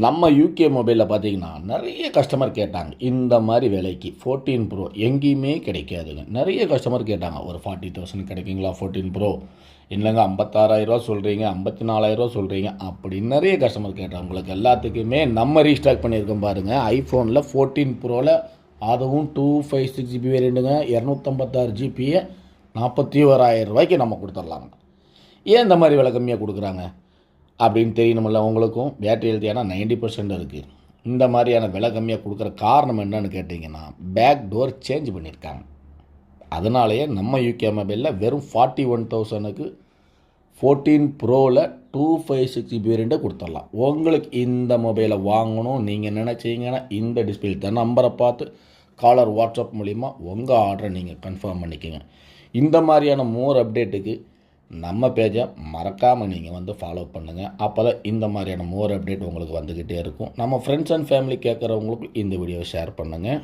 நம்ம யூகே மொபைலில் பார்த்தீங்கன்னா நிறைய கஸ்டமர் கேட்டாங்க. இந்த மாதிரி விலைக்கு 14 ப்ரோ எங்கேயுமே கிடைக்காதுங்க. நிறைய கஸ்டமர் கேட்டாங்க. ஒரு 40,000 கிடைக்குங்களா 14 ப்ரோ? இல்லைங்க 56,000 சொல்கிறீங்க, 54,000 சொல்கிறீங்க அப்படின்னு நிறைய கஸ்டமர் கேட்டாங்க. உங்களுக்கு எல்லாத்துக்குமே நம்ம ரீஸ்டாக் பண்ணியிருக்கோம் பாருங்கள். ஐஃபோனில் 14 ப்ரோவில் அதுவும் 256 ஜிபி வேரியண்ட்டுங்க. 256 ஜிபியை 41,000 ரூபாய்க்கு நம்ம கொடுத்துடலாங்க. ஏன் இந்த மாதிரி விலை கம்மியாக கொடுக்குறாங்க அப்படின்னு தெரியணுமில்ல உங்களுக்கும். பேட்டரி ஹெல்த்தியான 90% இருக்குது. இந்த மாதிரியான விலை கம்மியாக கொடுக்குற காரணம் என்னன்னு கேட்டிங்கன்னா, பேக் டோர் சேஞ்ச் பண்ணியிருக்காங்க. அதனாலேயே நம்ம யூகே மொபைலில் வெறும் 41,000க்கு 14 ப்ரோவில் 256 ஜிபி வேரியண்ட்டை கொடுத்துடலாம். உங்களுக்கு இந்த மொபைலை வாங்கணும் நீங்கள் நினச்சிங்கன்னா இந்த டிஸ்பிளே தான் நம்பரை பார்த்து காலர் வாட்ஸ்அப் மூலிமா உங்கள் ஆர்டரை நீங்கள் கன்ஃபார்ம் பண்ணிக்கோங்க. இந்த மாதிரியான மோர் அப்டேட்டுக்கு நம்ம பேஜை மறக்காமல் நீங்கள் வந்து ஃபாலோ பண்ணுங்கள். அப்போ தான் இந்த மாதிரியான மோர் அப்டேட் உங்களுக்கு வந்துக்கிட்டே இருக்கும். நம்ம ஃப்ரெண்ட்ஸ் அண்ட் ஃபேமிலி கேட்குறவங்களுக்கு இந்த வீடியோவை ஷேர் பண்ணுங்கள்.